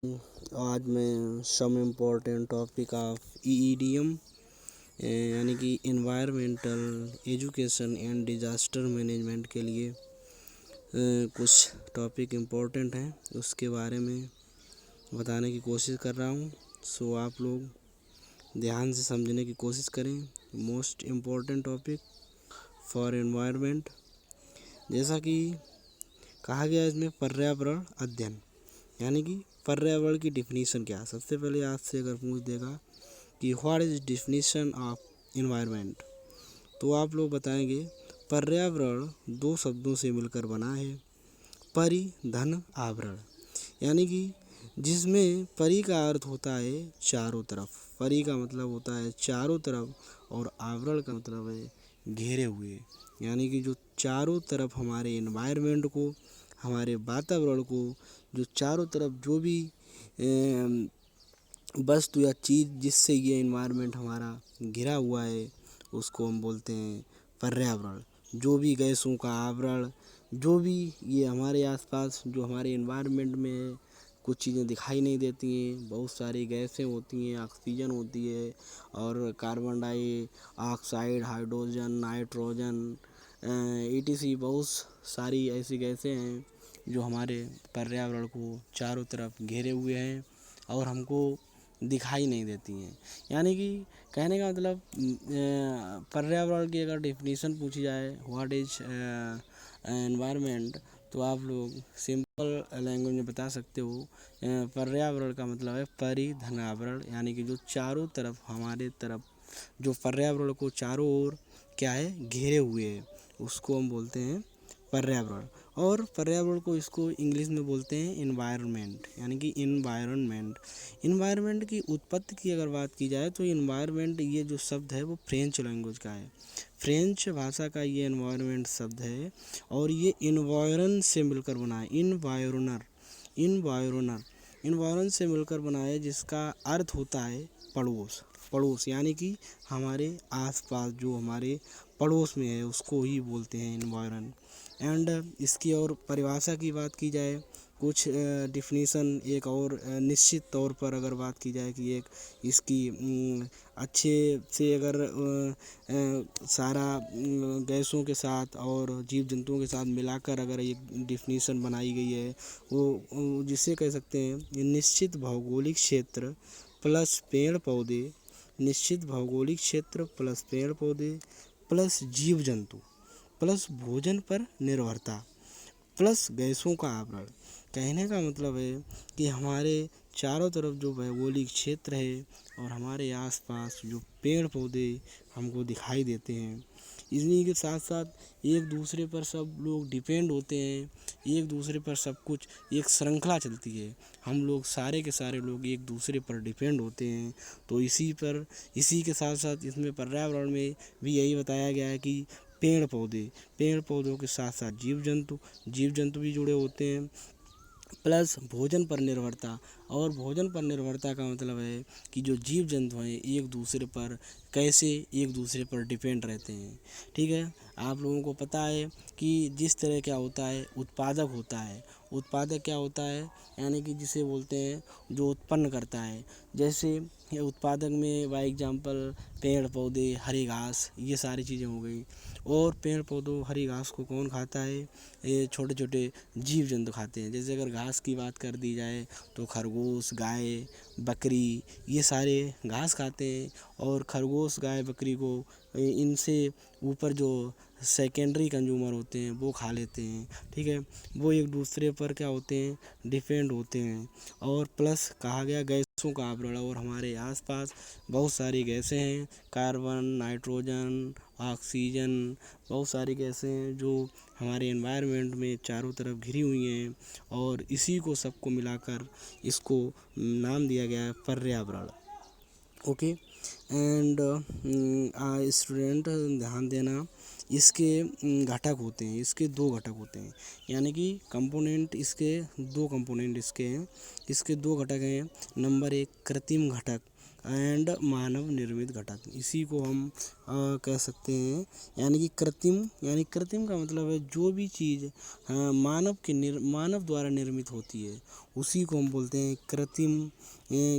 आज मैं some important topic of ईईडीएम यानी कि environmental education and disaster management के लिए कुछ टॉपिक इम्पोर्टेंट हैं उसके बारे में बताने की कोशिश कर रहा हूँ। सो आप लोग ध्यान से समझने की कोशिश करें। Most important topic for environment, जैसा कि कहा गया इसमें पर्यावरण अध्ययन, यानी कि पर्यावरण की डिफिनीशन क्या है। सबसे पहले आपसे अगर पूछ देगा कि what is definition of environment, तो आप लोग बताएंगे पर्यावरण दो शब्दों से मिलकर बना है, परि धन आवरण, यानी कि जिसमें परि का अर्थ होता है चारों तरफ, परि का मतलब होता है चारों तरफ, और आवरण का मतलब है घेरे हुए, यानी कि जो चारों तरफ हमारे एनवायरनमेंट को, हमारे वातावरण को, जो चारों तरफ जो भी वस्तु या चीज़ जिससे ये एनवायरनमेंट हमारा घिरा हुआ है उसको हम बोलते हैं पर्यावरण। जो भी गैसों का आवरण, जो भी ये हमारे आसपास जो हमारे एनवायरनमेंट में है, कुछ चीज़ें दिखाई नहीं देती हैं, बहुत सारी गैसें होती हैं, ऑक्सीजन होती है और carbon dioxide, hydrogen, nitrogen, etc बहुत सारी ऐसी गैसें हैं जो हमारे पर्यावरण को चारों तरफ घेरे हुए हैं और हमको दिखाई नहीं देती हैं। यानी कि कहने का मतलब पर्यावरण की अगर डेफिनेशन पूछी जाए व्हाट इज एनवायरनमेंट, तो आप लोग सिंपल लैंग्वेज में बता सकते हो पर्यावरण का मतलब है परिधनावरण, यानी कि जो चारों तरफ हमारे तरफ जो पर्यावरण को चारों ओर क्या है घेरे हुए है उसको हम बोलते हैं पर्यावरण। और पर्यावरण को इसको इंग्लिश में बोलते हैं इन्वायरमेंट, यानी कि इन्वायरमेंट। इन्वायरमेंट की उत्पत्ति की अगर बात की जाए तो इन्वायरमेंट ये जो शब्द है वो फ्रेंच लैंग्वेज का है, फ्रेंच भाषा का ये इन्वायरमेंट शब्द है और ये इन्वायरन से मिलकर बना है, इन्वायरनर इन्वायरन से मिलकर बना है, जिसका अर्थ होता है पड़ोस, पड़ोस यानी कि हमारे आसपास जो हमारे पड़ोस में है उसको ही बोलते हैं इन्वायरन। एंड इसकी और परिभाषा की बात की जाए, कुछ डिफिनीसन एक और निश्चित तौर पर अगर बात की जाए कि एक इसकी अच्छे से अगर सारा गैसों के साथ और जीव जंतुओं के साथ मिलाकर अगर एक डिफिनीसन बनाई गई है वो जिसे कह सकते हैं ये निश्चित भौगोलिक क्षेत्र प्लस पेड़ पौधे, निश्चित भौगोलिक क्षेत्र प्लस पेड़ पौधे प्लस जीव जंतु प्लस भोजन पर निर्भरता प्लस गैसों का आवरण। कहने का मतलब है कि हमारे चारों तरफ जो भौगोलिक क्षेत्र है और हमारे आसपास जो पेड़ पौधे हमको दिखाई देते हैं, इन्हीं के साथ साथ एक दूसरे पर सब लोग डिपेंड होते हैं, एक दूसरे पर सब कुछ एक श्रृंखला चलती है, हम लोग सारे के सारे लोग एक दूसरे पर डिपेंड होते हैं। तो इसी के साथ साथ इसमें पर्यावरण में भी यही बताया गया है कि पेड़ पौधे, पेड़ पौधों के साथ साथ जीव जंतु भी जुड़े होते हैं, प्लस भोजन पर निर्भरता। और भोजन पर निर्भरता का मतलब है कि जो जीव जंतु हैं एक दूसरे पर कैसे एक दूसरे पर डिपेंड रहते हैं। ठीक है, आप लोगों को पता है कि जिस तरह क्या होता है उत्पादक होता है, उत्पादक क्या होता है यानी कि जिसे बोलते हैं जो उत्पन्न करता है, जैसे ये उत्पादक में बाई एग्जाम्पल पेड़ पौधे हरी घास ये सारी चीज़ें हो गई। और पेड़ पौधों हरी घास को कौन खाता है, ये छोटे छोटे जीव जंतु खाते हैं। जैसे अगर घास की बात कर दी जाए तो खरगोश, गाय, बकरी ये सारे घास खाते हैं और खरगोश गाय बकरी को इनसे ऊपर जो सेकेंडरी कंज्यूमर होते हैं वो खा लेते हैं। ठीक है, वो एक दूसरे पर क्या होते हैं डिपेंड होते हैं। और प्लस कहा गया गैसों का आवरण, और हमारे आसपास बहुत सारी गैसें हैं, कार्बन, नाइट्रोजन, ऑक्सीजन, बहुत सारी गैसें हैं जो हमारे एनवायरनमेंट में चारों तरफ घिरी हुई हैं और इसी को सबको मिलाकर इसको नाम दिया गया है पर्यावरण। ओके, एंड स्टूडेंट ध्यान देना, इसके घटक होते हैं, इसके दो घटक होते हैं, यानी कि कंपोनेंट इसके दो कंपोनेंट इसके हैं, इसके दो घटक हैं। नंबर एक कृत्रिम घटक, एंड मानव निर्मित घटक, इसी को हम कह सकते हैं। यानी कि कृत्रिम, यानी कृत्रिम का मतलब है जो भी चीज़ मानव द्वारा निर्मित होती है उसी को हम बोलते हैं कृत्रिम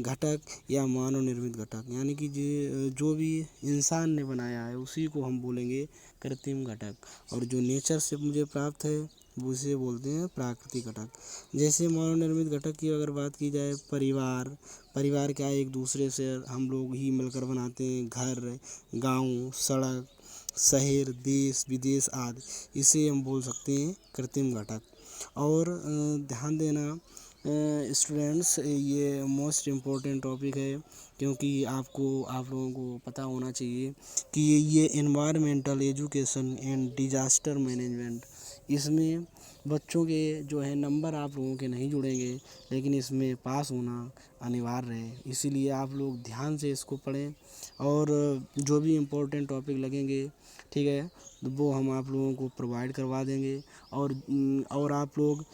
घटक या मानव निर्मित घटक। यानी कि जो भी इंसान ने बनाया है उसी को हम बोलेंगे कृत्रिम घटक, और जो नेचर से मुझे प्राप्त है वो उसे बोलते हैं प्राकृतिक घटक। जैसे मानव निर्मित घटक की अगर बात की जाए, परिवार क्या है, एक दूसरे से हम लोग ही मिलकर बनाते हैं, घर, गांव, सड़क, शहर, देश विदेश आदि, इसे हम बोल सकते हैं कृत्रिम घटक। और ध्यान देना स्टूडेंट्स, ये मोस्ट इम्पोर्टेंट टॉपिक है, क्योंकि आप लोगों को पता होना चाहिए कि ये environmental education and disaster management, इसमें बच्चों के जो है नंबर आप लोगों के नहीं जुड़ेंगे, लेकिन इसमें पास होना अनिवार्य है। इसीलिए आप लोग ध्यान से इसको पढ़ें, और जो भी इम्पोर्टेंट टॉपिक लगेंगे, ठीक है, वो हम आप लोगों को प्रोवाइड करवा देंगे। और आप लोग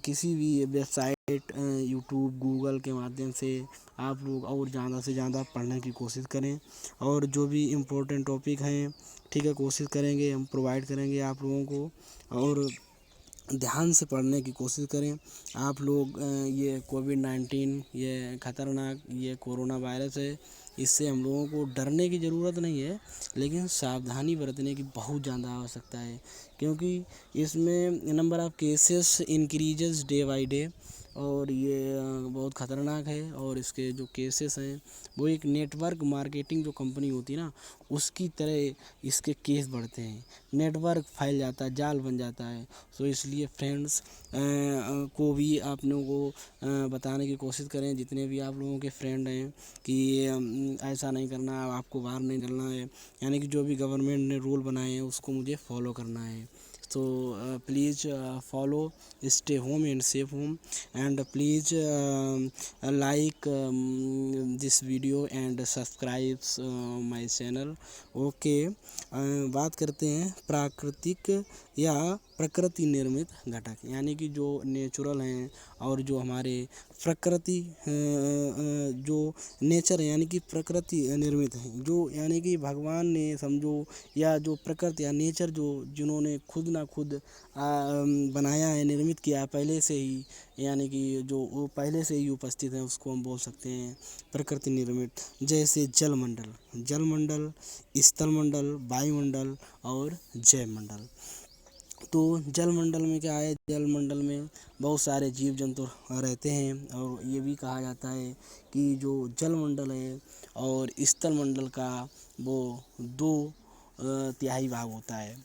किसी भी वेबसाइट, यूट्यूब, गूगल के माध्यम से आप लोग और ज़्यादा से ज़्यादा पढ़ने की कोशिश करें, और जो भी इम्पोर्टेंट टॉपिक हैं, ठीक है, कोशिश करेंगे हम प्रोवाइड करेंगे आप लोगों को, और ध्यान से पढ़ने की कोशिश करें आप लोग। ये कोविड-19 ये खतरनाक ये कोरोना वायरस है, इससे हम लोगों को डरने की ज़रूरत नहीं है, लेकिन सावधानी बरतने की बहुत ज़्यादा आवश्यकता है, क्योंकि इसमें number of cases increases day by day, और ये बहुत ख़तरनाक है। और इसके जो केसेस हैं वो एक नेटवर्क मार्केटिंग जो कंपनी होती है ना, उसकी तरह इसके केस बढ़ते हैं, नेटवर्क फैल जाता है, जाल बन जाता है। सो इसलिए फ्रेंड्स को भी आप लोगों को बताने की कोशिश करें, जितने भी आप लोगों के फ्रेंड हैं, कि ऐसा नहीं करना, आपको बाहर नहीं निकलना है, यानी कि जो भी गवर्नमेंट ने रूल बनाए हैं उसको मुझे फॉलो करना है। So please follow, stay home and safe home, and please like this video and subscribe my channel. Okay, बात करते हैं प्राकृतिक या प्रकृति निर्मित घटक, यानी कि जो नेचुरल हैं और जो हमारे प्रकृति जो नेचर है, यानी कि प्रकृति निर्मित हैं, जो यानी कि भगवान ने समझो, या जो प्रकृति या नेचर जो जिन्होंने खुद ना खुद बनाया है, निर्मित किया है पहले से ही, यानी कि जो वो पहले से ही उपस्थित है, उसको हम बोल सकते हैं प्रकृति निर्मित। जैसे जलमंडल, स्थलमंडल, वायुमंडल और जैवमंडल। तो जलमंडल में क्या है, जलमंडल में बहुत सारे जीव जंतु रहते हैं, और ये भी कहा जाता है कि जो जलमंडल है और स्थलमंडल का वो 2 तिहाई भाग होता है,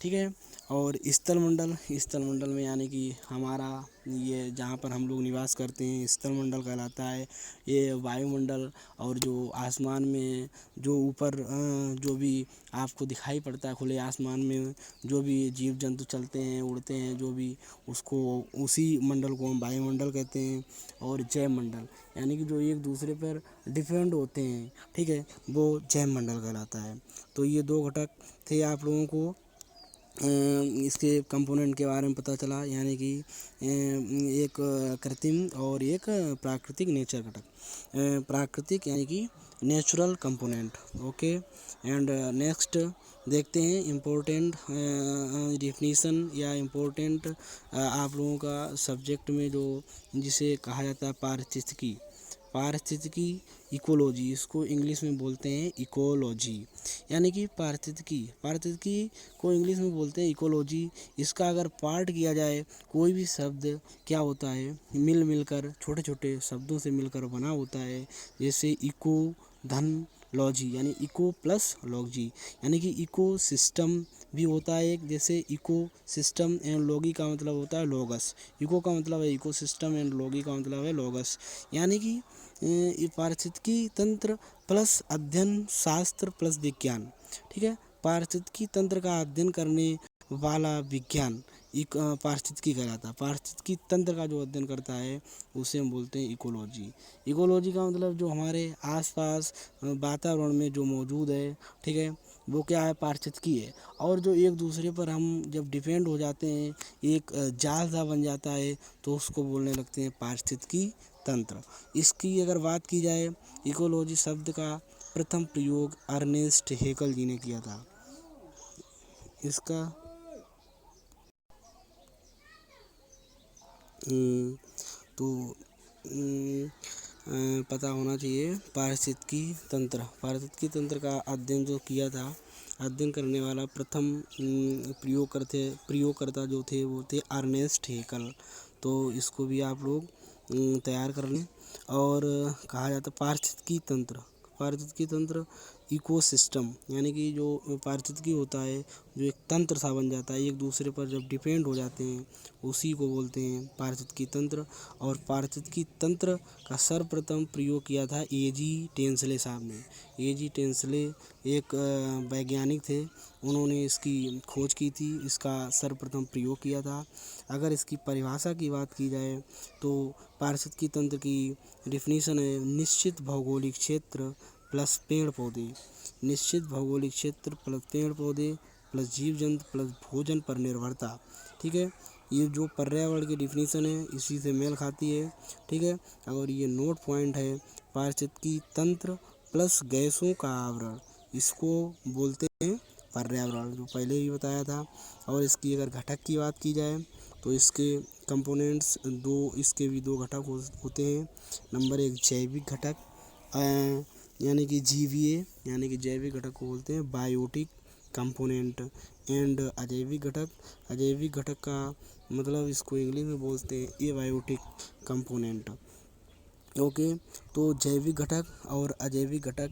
ठीक है। और स्थलमंडल में यानी कि हमारा ये जहाँ पर हम लोग निवास करते हैं स्थलमंडल कहलाता है। ये वायुमंडल और जो आसमान में जो ऊपर जो भी आपको दिखाई पड़ता है खुले आसमान में, जो भी जीव जंतु चलते हैं, उड़ते हैं, जो भी, उसको उसी मंडल को हम वायुमंडल कहते हैं। और जैवमंडल यानी कि जो एक दूसरे पर डिपेंड होते हैं, ठीक है, वो जैवमंडल कहलाता है। तो ये 2 घटक थे, आप लोगों को इसके कंपोनेंट के बारे में पता चला, यानी कि एक कृत्रिम और एक प्राकृतिक नेचर घटक। प्राकृतिक यानी कि natural component. Okay, and next देखते हैं इम्पोर्टेंट डिफिनीसन या इम्पोर्टेंट आप लोगों का सब्जेक्ट में जो जिसे कहा जाता है पारिस्थितिकी इकोलॉजी, इसको इंग्लिश में बोलते हैं इकोलॉजी। यानी कि पारिस्थितिकी को इंग्लिश में बोलते हैं इकोलॉजी। इसका अगर पार्ट किया जाए, कोई भी शब्द क्या होता है, मिलकर छोटे छोटे शब्दों से मिलकर बना होता है। जैसे इको धन लॉजी, यानी इको प्लस लॉजी, यानी कि इको सिस्टम भी होता है एक। जैसे इको सिस्टम एंड लॉगी का मतलब होता है लॉगस। इको का मतलब है इको सिस्टम एंड लॉगी का मतलब है लॉगस। यानी कि पारिस्थितिकी तंत्र प्लस अध्ययन शास्त्र प्लस विज्ञान, ठीक है। पारिस्थितिकी तंत्र का अध्ययन करने वाला विज्ञान पारिस्थितिकी कहलाता है। पारिस्थितिकी तंत्र का जो अध्ययन करता है उसे हम बोलते हैं इकोलॉजी। इकोलॉजी का मतलब जो हमारे आसपास वातावरण में जो मौजूद है, ठीक है, वो क्या है, पारिस्थितिकी है। और जो एक दूसरे पर हम जब डिपेंड हो जाते हैं, एक जाल सा बन जाता है, तो उसको बोलने लगते हैं पारिस्थितिकी तंत्र। इसकी अगर बात की जाए, इकोलॉजी शब्द का प्रथम प्रयोग अर्नेस्ट हेकल जी ने किया था। इसका तो पता होना चाहिए। पारिस्थितिकी तंत्र का अध्ययन जो किया था, अध्ययन करने वाला प्रथम प्रयोगकर्ता जो थे वो थे अर्नेस्ट हेकल। तो इसको भी आप लोग तैयार कर लें। और कहा जाता पारिस्थितिकी तंत्र इकोसिस्टम, यानी कि जो पारिस्थितिकी होता है जो एक तंत्र सा बन जाता है, एक दूसरे पर जब डिपेंड हो जाते हैं, उसी को बोलते हैं पारिस्थितिकी तंत्र। और पारिस्थितिकी तंत्र का सर्वप्रथम प्रयोग किया था एजी टेंसले साहब ने। एजी टेंसले एक वैज्ञानिक थे, उन्होंने इसकी खोज की थी, इसका सर्वप्रथम प्रयोग किया था। अगर इसकी परिभाषा की बात की जाए तो पारिस्थितिकी तंत्र की डिफिनीशन है निश्चित भौगोलिक क्षेत्र प्लस पेड़ पौधे, निश्चित भौगोलिक क्षेत्र प्लस पेड़ पौधे प्लस जीव जंतु प्लस भोजन पर निर्भरता। ठीक है, ये जो पर्यावरण की डिफिनीशन है इसी से मेल खाती है। ठीक है, और ये नोट पॉइंट है, पारिस्थितिकी तंत्र प्लस गैसों का आवरण, इसको बोलते हैं पर्यावरण, जो पहले ही बताया था। और इसकी अगर घटक की बात की जाए तो इसके कंपोनेंट्स इसके भी दो घटक होते हैं। नंबर एक जैविक घटक यानी कि जीवीए, यानी कि जैविक घटक को बोलते हैं बायोटिक कंपोनेंट, एंड अजैविक घटक। अजैविक घटक का मतलब इसको इंग्लिश में बोलते हैं एबायोटिक कंपोनेंट। ओके, तो जैविक घटक और अजैविक घटक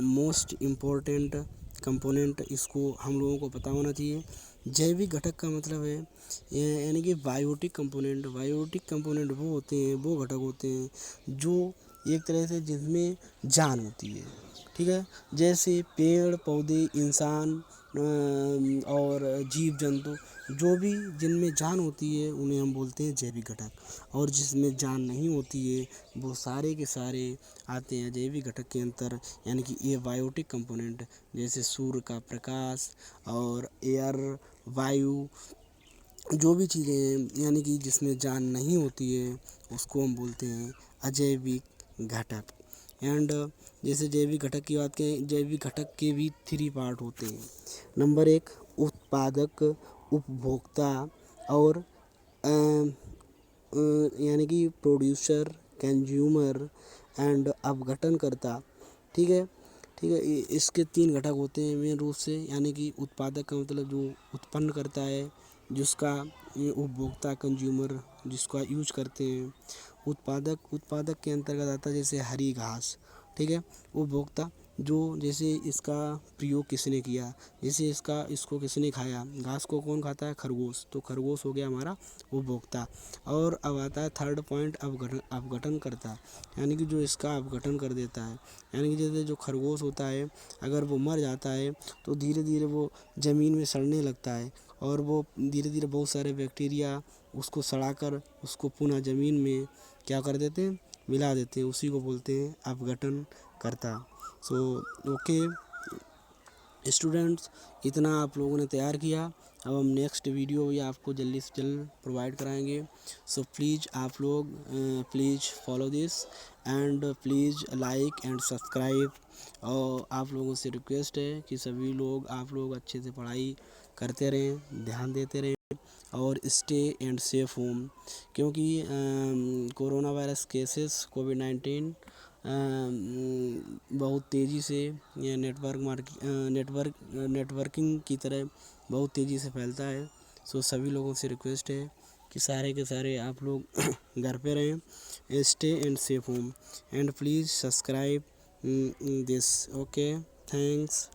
मोस्ट इम्पोर्टेंट कंपोनेंट, इसको हम लोगों को पता होना चाहिए। जैविक घटक का मतलब है यानी कि बायोटिक कंपोनेंट। बायोटिक कंपोनेंट वो घटक होते हैं जो एक तरह से जिसमें जान होती है। ठीक है, जैसे पेड़ पौधे, इंसान और जीव जंतु, जो भी जिनमें जान होती है उन्हें हम बोलते हैं जैविक घटक। और जिसमें जान नहीं होती है वो सारे के सारे आते हैं जैविक घटक के अंतर, यानी कि ये बायोटिक कंपोनेंट। जैसे सूर्य का प्रकाश और एयर, वायु, जो भी चीज़ें हैं यानी कि जिसमें जान नहीं होती है उसको हम बोलते हैं अजैविक घटक। एंड जैसे जैविक घटक की बात करें, जैविक घटक के भी 3 पार्ट होते हैं। नंबर 1 उत्पादक, उपभोक्ता और यानी कि प्रोड्यूसर, कंज्यूमर एंड अपघटनकर्ता। ठीक है, इसके 3 घटक होते हैं मेन रूप से। यानी कि उत्पादक का मतलब जो उत्पन्न करता है, जिसका उपभोक्ता कंज्यूमर जिसका यूज करते हैं। उत्पादक के अंतर्गत आता है जैसे हरी घास। ठीक है, उपभोक्ता जो जैसे इसका प्रयोग किसने किया, जैसे इसको किसने खाया, घास को कौन खाता है, खरगोश, तो खरगोश हो गया हमारा उपभोक्ता। और अब आता है थर्ड पॉइंट, अपघटन करता, यानी कि जो इसका अपघटन कर देता है। यानी कि जैसे जो खरगोश होता है अगर वो मर जाता है तो धीरे धीरे वो ज़मीन में सड़ने लगता है, और वो धीरे धीरे बहुत सारे बैक्टीरिया उसको सड़ाकर उसको पुनः ज़मीन में क्या कर देते हैं, मिला देते हैं, उसी को बोलते हैं अपघटन करता। सो ओके स्टूडेंट्स, इतना आप लोगों ने तैयार किया। अब हम नेक्स्ट वीडियो भी आपको जल्दी से जल्द प्रोवाइड कराएंगे। सो प्लीज़ आप लोग please follow this and please like and subscribe. और आप लोगों से रिक्वेस्ट है कि सभी लोग आप लोग अच्छे से पढ़ाई करते रहें, ध्यान देते रहें और स्टे एंड सेफ होम, क्योंकि कोरोना वायरस केसेस कोविड-19 बहुत तेज़ी से ये नेटवर्किंग की तरह बहुत तेज़ी से फैलता है। सो सभी लोगों से रिक्वेस्ट है कि सारे के सारे आप लोग घर पे रहें, stay and safe home and please subscribe this. Okay, thanks.